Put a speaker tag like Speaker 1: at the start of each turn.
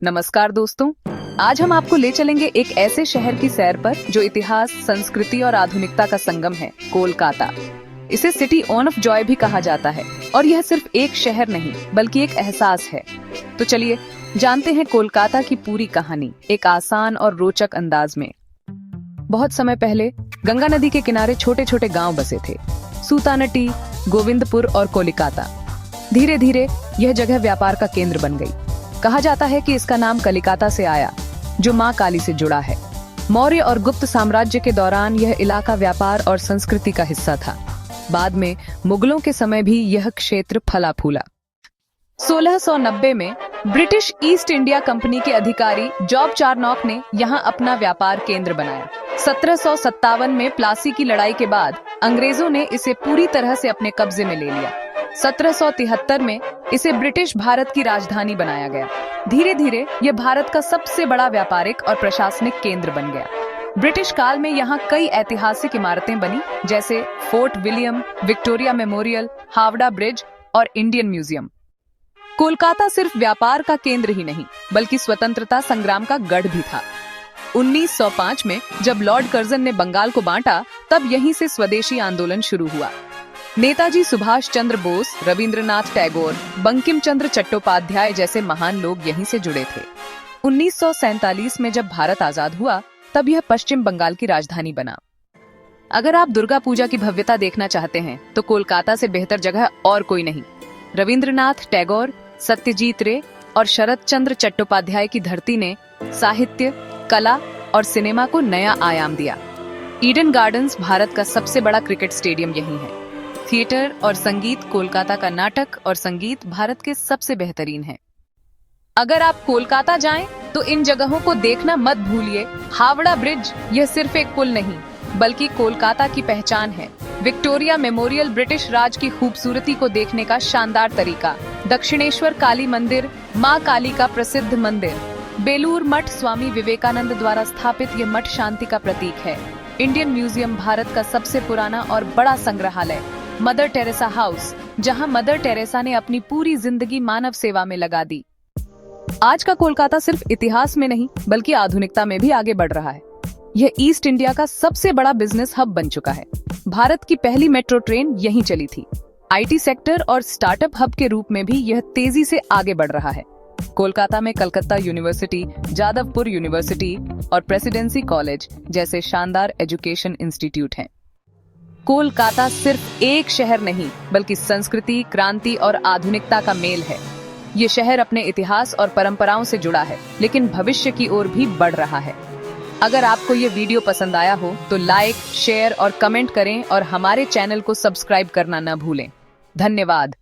Speaker 1: नमस्कार दोस्तों, आज हम आपको ले चलेंगे एक ऐसे शहर की सैर पर जो इतिहास, संस्कृति और आधुनिकता का संगम है, कोलकाता। इसे सिटी ऑन ऑफ जॉय भी कहा जाता है और यह सिर्फ एक शहर नहीं बल्कि एक एहसास है। तो चलिए जानते हैं कोलकाता की पूरी कहानी एक आसान और रोचक अंदाज में। बहुत समय पहले गंगा नदी के किनारे छोटे छोटे गांव बसे थे, सूतानटी, गोविंदपुर और कोलकाता। धीरे धीरे यह जगह व्यापार का केंद्र बन गई। कहा जाता है कि इसका नाम कलिकाता से आया, जो मां काली से जुड़ा है। मौर्य और गुप्त साम्राज्य के दौरान यह इलाका व्यापार और संस्कृति का हिस्सा था। बाद में मुगलों के समय भी यह क्षेत्र फला फूला। 1690 में ब्रिटिश ईस्ट इंडिया कंपनी के अधिकारी जॉब चारनॉक ने यहाँ अपना व्यापार केंद्र बनाया। 1757 में प्लासी की लड़ाई के बाद अंग्रेजों ने इसे पूरी तरह से अपने कब्जे में ले लिया। 1773 में इसे ब्रिटिश भारत की राजधानी बनाया गया। धीरे धीरे यह भारत का सबसे बड़ा व्यापारिक और प्रशासनिक केंद्र बन गया। ब्रिटिश काल में यहाँ कई ऐतिहासिक इमारतें बनी, जैसे fort William, Victoria memorial, Howrah bridge और इंडियन म्यूजियम। कोलकाता सिर्फ व्यापार का केंद्र ही नहीं बल्कि स्वतंत्रता संग्राम का गढ़ भी था। 1905 में जब लॉर्ड कर्जन ने बंगाल को बांटा, तब यहीं से स्वदेशी आंदोलन शुरू हुआ। नेताजी सुभाष चंद्र बोस, रविंद्रनाथ टैगोर, बंकिम चंद्र चट्टोपाध्याय जैसे महान लोग यहीं से जुड़े थे। 1947 में जब भारत आजाद हुआ, तब यह पश्चिम बंगाल की राजधानी बना। अगर आप दुर्गा पूजा की भव्यता देखना चाहते हैं, तो कोलकाता से बेहतर जगह और कोई नहीं। रविंद्रनाथ टैगोर, सत्यजीत रे और शरद चंद्र चट्टोपाध्याय की धरती ने साहित्य, कला और सिनेमा को नया आयाम दिया। ईडन गार्डन्स भारत का सबसे बड़ा क्रिकेट स्टेडियम यहीं है। थिएटर और संगीत, कोलकाता का नाटक और संगीत भारत के सबसे बेहतरीन है। अगर आप कोलकाता जाएं, तो इन जगहों को देखना मत भूलिए। हावड़ा ब्रिज, यह सिर्फ एक पुल नहीं बल्कि कोलकाता की पहचान है। विक्टोरिया मेमोरियल, ब्रिटिश राज की खूबसूरती को देखने का शानदार तरीका। दक्षिणेश्वर काली मंदिर, मां काली का प्रसिद्ध मंदिर। बेलूर मठ, स्वामी विवेकानंद द्वारा स्थापित यह मठ शांति का प्रतीक है। इंडियन म्यूजियम, भारत का सबसे पुराना और बड़ा संग्रहालय। मदर टेरेसा हाउस, जहां मदर टेरेसा ने अपनी पूरी जिंदगी मानव सेवा में लगा दी। आज का कोलकाता सिर्फ इतिहास में नहीं बल्कि आधुनिकता में भी आगे बढ़ रहा है। यह ईस्ट इंडिया का सबसे बड़ा बिजनेस हब बन चुका है। भारत की पहली मेट्रो ट्रेन यहीं चली थी। आईटी सेक्टर और स्टार्टअप हब के रूप में भी यह तेजी से आगे बढ़ रहा है। कोलकाता में कलकत्ता यूनिवर्सिटी, जादवपुर यूनिवर्सिटी और प्रेसिडेंसी कॉलेज जैसे शानदार एजुकेशन इंस्टीट्यूट हैं। कोलकाता सिर्फ एक शहर नहीं बल्कि संस्कृति, क्रांति और आधुनिकता का मेल है। ये शहर अपने इतिहास और परंपराओं से जुड़ा है, लेकिन भविष्य की ओर भी बढ़ रहा है। अगर आपको ये वीडियो पसंद आया हो तो लाइक, शेयर और कमेंट करें और हमारे चैनल को सब्सक्राइब करना न भूलें। धन्यवाद।